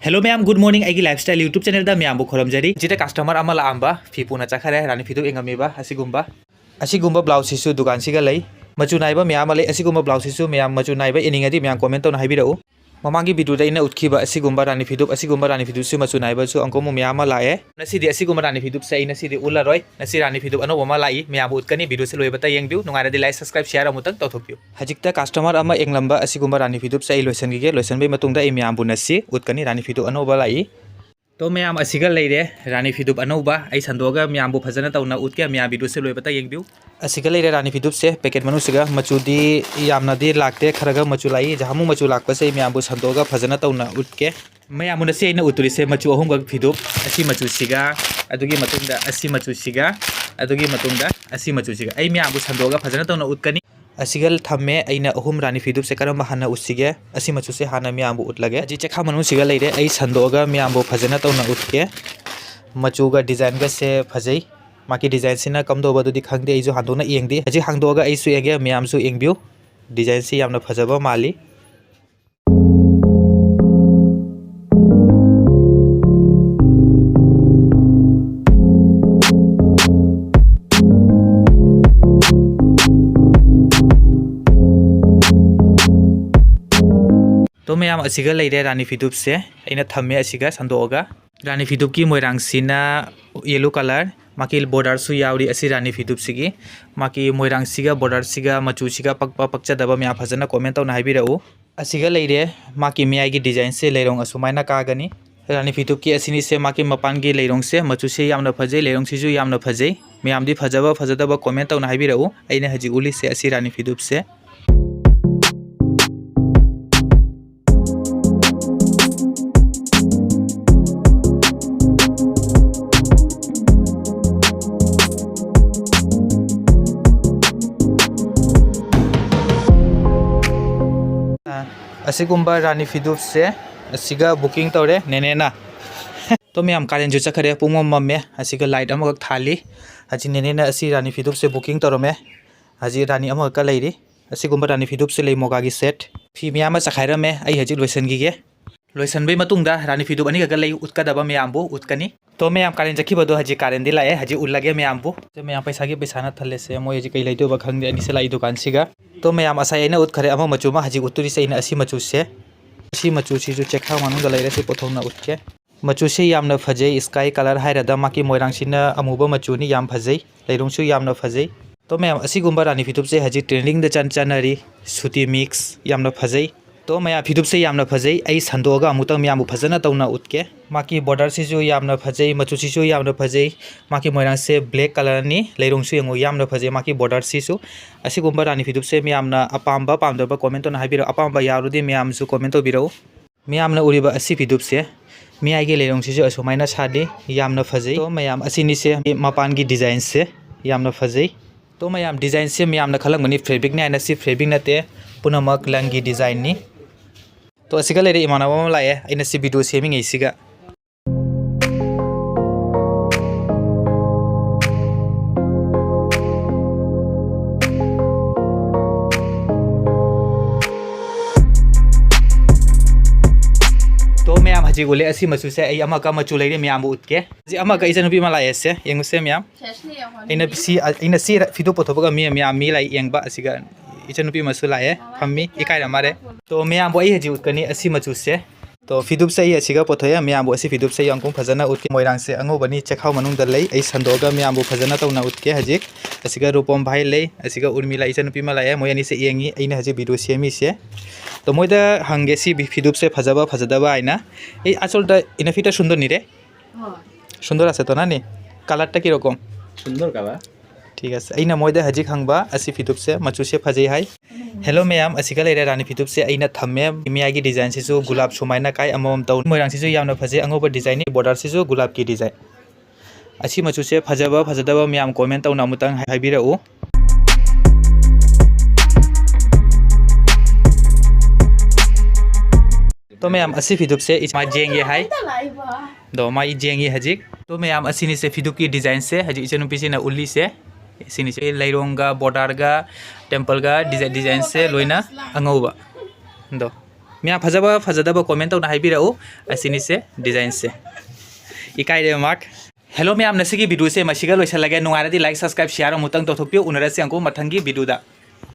Hello ma'am good morning आई lifestyle YouTube channel दा ma'am खोरमजरी जिते कस्टमर अमा लांबा फी पुना चखरे रानी फिदु एंगमीबा असिगुम्बा ब्लाउज सिसु दुकान सिगा लई मचु नाइबा मैम लई असिगुम्बा ब्लाउज सिसु मैम मचु नाइबा इनिंगदी मैम कमेंट तौना हाइबिरउ ममांगी वीडियो दा इना उतखिबा असिगुम्बा रानी फिदु सु मचु नाइबा सु अंको मैम लाए नसिदि असिगुम्बा रानी फिदु से नसिदि उलारोय नसि रानी फिदु अनो बमा लाई मैम उतकनी वीडियो से लोइबता येंगबिउ नुंगारदि लाइक सब्सक्राइब शेयर अमुतंग तौथोकबिउ हजिकता कस्टमर अमा एंगलंबा असिगुम्बा रानी फिदु से लोइसनगिगे लोइसनबे मतुंगदा ए मैम बुनसि उतकनी रानी फिदु अनो बा लाई तो मैम असिगा लेरे रानी फिदुब अनौबा आई संदोगा मैम फजन तौना उतके मैम वीडियो से लोइबता येंगबिउ असिगा लेरे रानी फिदुब से पैकेट मनुसिगा मचुदी यामनादी लागते खरगा मचु लाई जहामु मचु लागपसे मैम संदोगा फजन तौना उतके मैम नसे आइना उतुरिसे मचु अहुमगा फिदुब असि मचु सिगा अदुगी मतुंगदा असि मचु सिगा अदुगी मतुंगदा असि मचु सिगा आई मैम संदोगा फजन तौना उतकनी असिगल थम्मे अइना अहुम रानी फिदुब से करम हाना उसिगे असि मचु से हाना मैम उतलगे अजि चेखा मनु सिगा लेरे आई संदोगा मैम फजन तौना उतके मचुगा डिजाइन गा से फजई माकी डिजाइन सिना कमदोबा दुदि खंगदे आइजु हांदोना येंगदि अजि हांदोगा आइसु येंगे मैम सु येंगबिउ डिजाइन से यामना फजबा माली तो मैम असिगा लेरे रानी फिदुब से अइना थम्मे असिगा संदोगा रानी फिदुब की मोइरांगसिना येलो कलर माकी बॉर्डर सु यावरी असि रानी फिदुब सिगी माकी मोइरांगसिगा बॉर्डर सिगा मचुसिगा पक्पा पक्चदबा मैम फजना कमेंट तौना हाइबिरउ असिगा लेरे माकी मियाई की डिजाइन से लेरोंग असुमाइना कागनी रानी फिदुब की असिनी से माकी मपान की लेरोंग से मचु से यामना फजै लेरोंग सिजु यामना फजै मैम दी फजबा फजदबा कमेंट तौना हाइबिरउ अइना हजि उली से असि रानी फिदुब से असिगुम्बा रानी फिदुब से असिगा बुकिंग तौरे नेनेना तो मैम कारें जो चखरे पुंग मम्मे असिगा लाइट अमगक थाली हजि नेनेना असि रानी फिदुब से बुकिंग तौरमे हजि रानी अमगक लैरि असिगुम्बा रानी फिदुब से लै मोगागी सेट फी मैम चखाइरमे आई हजि लोइसनगिगे लोइसनबै मतुंगदा रानी फिदुब अनिगा लै उतकदबा मैमबु उतकनी तो मैम कारें चखिबदो हजि कारें दि लाए हजि उल्लगे मैमबु तो मैम पैसा की पैसा ना थल्ले से मोय हजि कै लैदोबा खंगदे अनि से लाई दुकान सिगा तो मैम असाई ना उतखरे अमा मचुमा हजि उतुरी से इन असि मचु से असि मचु सिजु चेखा मानुंगा लैरे से पोथौना उतके मचु से यामना फजै स्काई कलर हाइरदा माकी मोइरांगसिना अमुबा मचुनी याम फजै लैरोंसु यामना फजै तो मैम असिगुम्बा रानी फिदुब से हजि ट्रेंडिंग द चनचनरी सुती मिक्स यामना फजै तो मैं फिदुब से यामना फजै आई संदोगा अमुतंग मैम फजना तौना उतके माकी बॉर्डर सिजु यामना फजै मचु सिजु यामना फजै माकी मोइरांग से ब्लैक कलर नि लैरोंसु यंगो यामना फजै माकी बॉर्डर सिसु असिगुम्बा रानी फिदुब से मैमना अपाम्बा पामदबा कमेंट तौना हाइबिरो अपाम्बा यारुदि मैमसु कमेंट तौबिरो मैमना उरिबा असि फिदुब से मियागी लैरोंग सिजु असुमाइना सादि यामना फजै तो मैम असिनि से मपान की डिजाइन से यामना फजै तो मैम डिजाइन से मैमना खलंगमनि फैब्रिक ने आइना सि फैब्रिक नते पुनमक लंगी डिजाइन नि तो असिगा लेरे इमानाबा लाए आइना सि वीडियो सेमिंग इसिगा तो मैम हजि गोले असि मचु से आई अमाका मचु लेरे मैम उतके जि अमाका इजनुबि मा लाए से यंगसे मैम आइना सि फिदो पोथोबगा मैम मी लाई यंगबा असिगा इचनुपी मसु लाए फम्मी इकाइरा मारे तो मैम आई हजि उतकनी असि मचु से तो फिदुब से असिगा पोथोया मैम असि फिदुब से यंगकुं फजना उतके मोइरांग से अंगोबनी चेखाव मनुंग लै आई संदोगा मैम फजना तौना उतके हजि असिगा रूपम भाई लै असिगा उर्मिला इचनुपी मा लाए मोयनी से येंगी आइना हजि वीडियो सेमी से तो मोयदा हंगे सि फिदुब से फजबा फजदबा आइना ए आसलटा इना फिटा सुंदर नि रे सुंदर आछे तो ना नि कालारटा कि रकम सुंदर काबा ठीक है अना मोयदा हजि खांबा असि फिदुब से मचु से फजै हाय हेलो मैम असिगा लेरे रानी फिदुब से अना थम्मे मियागी डिजाइन सिसु गुलाब सुमाइना काय अमम तौ मोइरांग सिसु यामना फजै अंगोबा डिजाइन बॉर्डर सिसु गुलाब की डिजाइन असि मचु से फजबा फजदबा मैम कमेंट तौना मुतंग हाइबिरउ तो मैम असि फिदुब से इमा जेंगे हाय दो माई जेंगे हजिक तो मैम असिनी से फिदुब की डिजाइन से हजि इचनुपि से ना उल्ली से सिनी से लैरोंगा बॉर्डर गा टेम्पल गा डिजाइन से लोइना अंगौबा दो मैं फजब फजदब कमेंट तौना हाइबिरऊ असिनिसे डिजाइन से इकाइदे मार्क हेलो मैम नसिगी वीडियो से मसिगा लोइसलागे नुंगारदि लाइक सब्सक्राइब शेयर अमुतंग तौथोकपियो उनरसि अंको मथंगी वीडियो दा।